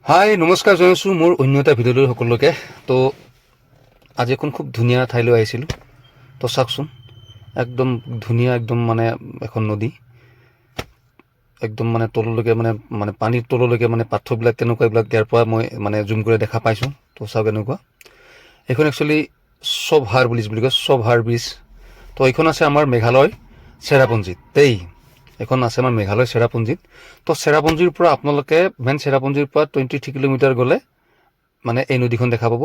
হাই নমস্কাৰ জনাইছোঁ মোৰ অন্য এটা ভিডিঅ'লৈ সকলোকে। তো আজি এখন খুব ধুনীয়া ঠাইলৈ আহিছিলোঁ। তো চাওকচোন, একদম ধুনীয়া, একদম মানে এখন নদী, একদম মানে তললৈকে মানে মানে পানীৰ তললৈকে মানে পাথৰবিলাক তেনেকুৱা, এইবিলাক ইয়াৰ পৰা মই মানে জুম কৰি দেখা পাইছোঁ। তো চাওক এনেকুৱা, এইখন একচুৱেলি সবহাৰ ব্ৰিজ বুলি কয়, সবহাৰ ব্ৰিজ। তো এইখন আছে আমাৰ মেঘালয় চেৰাপুঞ্জীত দেই। এখন আছে আমাৰ মেঘালয় চেৰাপুঞ্জীত। তো চেৰাপুঞ্জীৰ পৰা আপোনালোকে মেইন চেৰাপুঞ্জীৰ পৰা 23 কিলোমিটাৰ গ'লে মানে এই নদীখন দেখা পাব।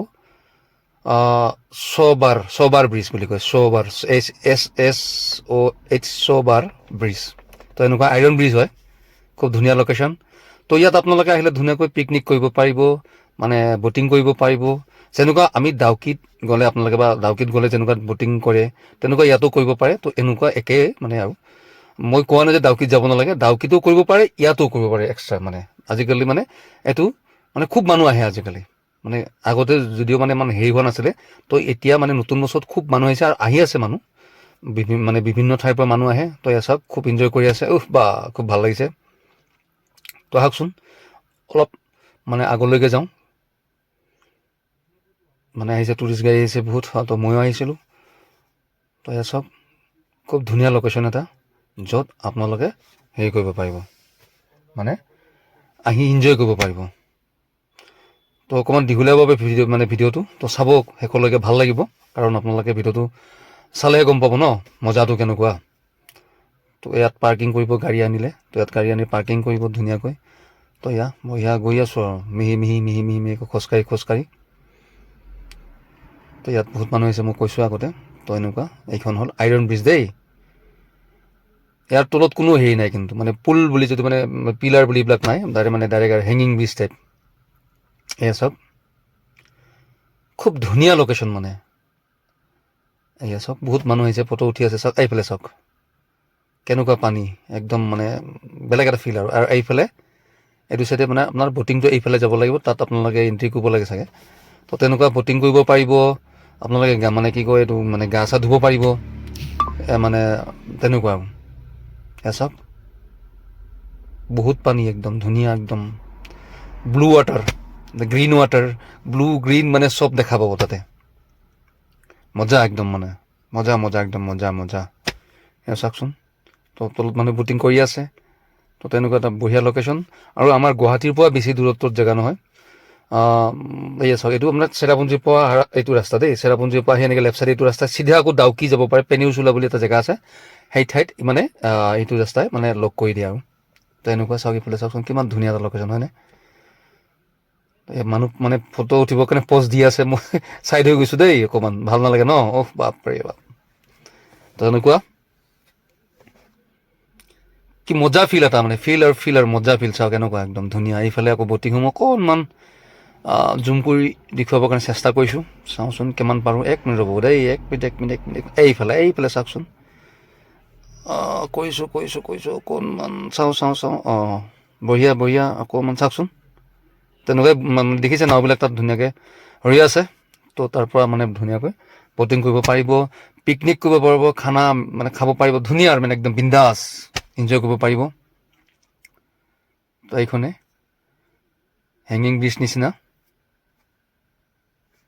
সবাৰ ব্ৰিজ বুলি কয়, সবাৰ SSOH সবাৰ ব্ৰিজ। তো এনেকুৱা আইৰণ ব্ৰিজ হয়, খুব ধুনীয়া লোকেশ্যন। তো ইয়াত আপোনালোকে আহিলে ধুনীয়াকৈ পিকনিক কৰিব পাৰিব, মানে ব'টিং কৰিব পাৰিব। যেনেকুৱা আমি ডাউকিত গ'লে আপোনালোকে বা ডাউকিত গ'লে যেনেকুৱা ব'টিং কৰে তেনেকুৱা ইয়াতো কৰিব পাৰে। তো এনেকুৱা একেই মানে আৰু মই কোৱা নাই যে ডাউকিত যাব নালাগে, ডাউকিতো কৰিব পাৰে, ইয়াতো কৰিব পাৰে এক্সট্ৰা। মানে আজিকালি মানে এইটো মানে খুব মানুহ আহে আজিকালি, মানে আগতে যদিও মানে ইমান হেৰি হোৱা নাছিলে, তো এতিয়া মানে নতুন বছৰত খুব মানুহ আহিছে আৰু আহি আছে মানুহ, মানে বিভিন্ন ঠাইৰ পৰা মানুহ আহে। তো এয়া চাওক, খুব এনজয় কৰি আছে। বা খুব ভাল লাগিছে। তো আহকচোন অলপ মানে আগলৈকে যাওঁ। মানে আহিছে টুৰিষ্ট গাড়ী আহিছে বহুত, তো ময়ো আহিছিলোঁ। তো এয়া চাওক, খুব ধুনীয়া লোকেশ্যন এটা, য'ত আপোনালোকে হেৰি কৰিব পাৰিব, মানে আহি এনজয় কৰিব পাৰিব। তো অকণমান দীঘলীয়া বাবে ভিডিঅ'টো তো চাব শেষলৈকে, ভাল লাগিব। কাৰণ আপোনালোকে ভিডিঅ'টো চালেহে গম পাব ন মজাটো কেনেকুৱা। তো ইয়াত পাৰ্কিং কৰিব গাড়ী আনিলে, তো ইয়াত গাড়ী আনি পাৰ্কিং কৰিব ধুনীয়াকৈ। তো মই গৈ আছোঁ আৰু মিহিকৈ খোজকাঢ়ি। তো ইয়াত বহুত মানুহ আহিছে, মই কৈছোঁ আগতে। তো এনেকুৱা, এইখন হ'ল আইৰণ ব্ৰিজ দেই। ইয়াৰ তলত কোনো হেৰি নাই কিন্তু, মানে পুল বুলি যদি মানে পিলাৰ বুলি এইবিলাক নাই, ডাইৰেক্ট হেঙিং ব্ৰিজ টাইপ। এয়া চাওক, খুব ধুনীয়া লোকেশ্যন। মানে এয়া চাওক, বহুত মানুহ আহিছে, ফটো উঠি আছে। চাওক এইফালে চাওক, কেনেকুৱা পানী, একদম মানে বেলেগ এটা ফিল। আৰু এইফালে এইটো চাইডে মানে আপোনাৰ ব'টিংটো এইফালে যাব লাগিব, তাত আপোনালোকে এণ্ট্ৰি কৰিব লাগে চাগে। তো তেনেকুৱা ব'টিং কৰিব পাৰিব আপোনালোকে, মানে কি কয় এইটো, মানে গা চা ধুব পাৰিব, মানে তেনেকুৱা। এয়া চাওক, বহুত পানী, একদম ধুনীয়া, একদম blue water, green water, blue green মানে চব দেখা পাব তাতে। মজা একদম, মানে মজা একদম মজা। এয়া চাওকচোন, তো তলত মানুহ ব'টিং কৰি আছে। তো তেনেকুৱা এটা বঢ়িয়া লোকেশ্যন। আৰু আমাৰ গুৱাহাটীৰ পৰা বেছি দূৰত্বৰ জেগা নহয়। এয়া চাওক, এইটো আপোনাৰ চেৰাপুঞ্জীৰ পৰা এইটো ৰাস্তা দেই। চেৰাপুঞ্জীৰ পৰা আহি এনেকৈ লেফ্ট চাইড এইটো ৰাস্তা চিধা আকৌ ডাউকি যাব পাৰে। পেনিউচুলা বুলি এটা জেগা আছে, সেই ঠাইত মানে এইটো ৰাস্তাই মানে লগ কৰি দিয়ে আৰু। তো এনেকুৱা চাওক, ইফালে চাওকচোন, কিমান ধুনীয়া এটা লোকেশ্যন হয়নে। মানুহ মানে ফটো উঠিবৰ কাৰণে প'জ দি আছে, মই চাইড হৈ গৈছোঁ দেই অকণমান, ভাল নালাগে ন। বাপৰে বাপ। তো এনেকুৱা কি মজা ফিল এটা, মানে ফিল আৰু মজা ফিল। চাওক এনেকুৱা একদম ধুনীয়া। এইফালে আকৌ ব'টিংসমূহ অকণমান জুম কৰি দেখুৱাবৰ কাৰণে চেষ্টা কৰিছোঁ। চাওঁচোন কিমান পাৰোঁ। 1 মিনিট ৰ'ব দেই, 1 মিনিট। এইফালে চাওকচোন। কৰিছোঁ অকণমান, চাওঁ। বঢ়িয়া, অকণমান চাওকচোন। তেনেকুৱাই দেখিছে নাওবিলাক তাত ধুনীয়াকৈ ৰৈ আছে। তো তাৰ পৰা মানে ধুনীয়াকৈ ব'টিং কৰিব পাৰিব, পিকনিক কৰিব পাৰিব, খানা মানে খাব পাৰিব, ধুনীয়া আৰু মানে একদম বিন্দাছ এনজয় কৰিব পাৰিব। তো এইখনে হেঙিং ব্ৰিজ নিচিনা,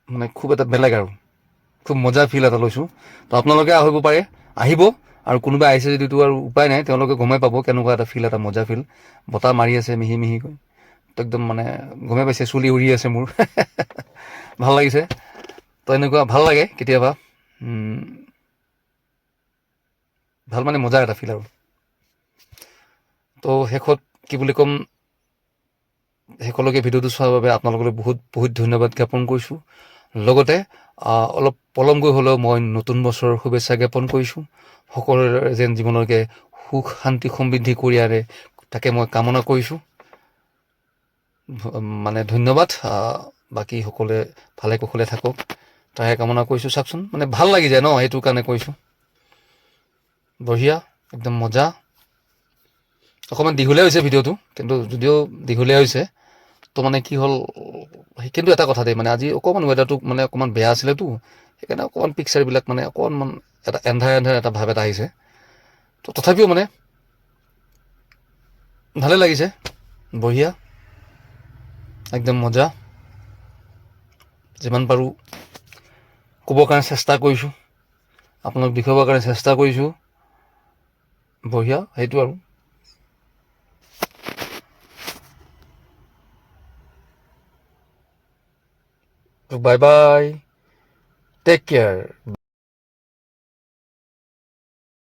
মানে খুব এটা বেলেগ আৰু খুব মজা ফিল এটা লৈছোঁ। তো আপোনালোকে আহিব। আৰু কোনোবা আহিছে যদিতো আৰু উপায় নাই, তেওঁলোকে গমেই পাব কেনেকুৱা এটা ফিল, এটা মজা ফিল। বতাহ মাৰি আছে মিহিকৈ, তো একদম মানে গমেই পাইছে, চুলি উৰি আছে মোৰ। ভাল লাগিছে। তো এনেকুৱা ভাল লাগে কেতিয়াবা, ভাল মানে মজা এটা ফিল আৰু। তো শেষত কি বুলি ক'ম, শেষলৈকে ভিডিঅ'টো চোৱাৰ বাবে আপোনালোকলৈ বহুত ধন্যবাদ জ্ঞাপন কৰিছোঁ। লগতে অলপ পলমকৈ হ'লেও মই নতুন বছৰৰ শুভেচ্ছা জ্ঞাপন কৰিছোঁ। সকলোৰে যেন জীৱনলৈকে সুখ শান্তি সমৃদ্ধি কৰি আনে, তাকে মই কামনা কৰিছোঁ। মানে ধন্যবাদ। বাকী সকলোৱে ভালে কুশলে থাকক, তাহে কামনা কৰিছোঁ। চাওকচোন, মানে ভাল লাগি যায় ন, সেইটো কাৰণে কৈছোঁ। বঢ়িয়া, একদম মজা। অকণমান দীঘলীয়া হৈছে ভিডিঅ'টো, কিন্তু যদিও দীঘলীয়া হৈছে, তো মানে কি হ'ল, কিন্তু এটা কথা দেই, মানে আজি অকণমান ৱেডাৰটো মানে অকণমান বেয়া আছিলেতো, সেইকাৰণে অকণমান পিকচাৰবিলাক মানে অকণমান এটা এন্ধাৰ এটা ভাৱ এটা আহিছে। তো তথাপিও মানে ভালে লাগিছে, বঢ়িয়া। একদম মজা যিমান পাৰোঁ ক'বৰ কাৰণে চেষ্টা কৰিছোঁ আপোনাক দেখুৱাবৰ কাৰণে চেষ্টা কৰিছোঁ বঢ়িয়া সেইটো আৰু বাই বাই টেক কেয়াৰ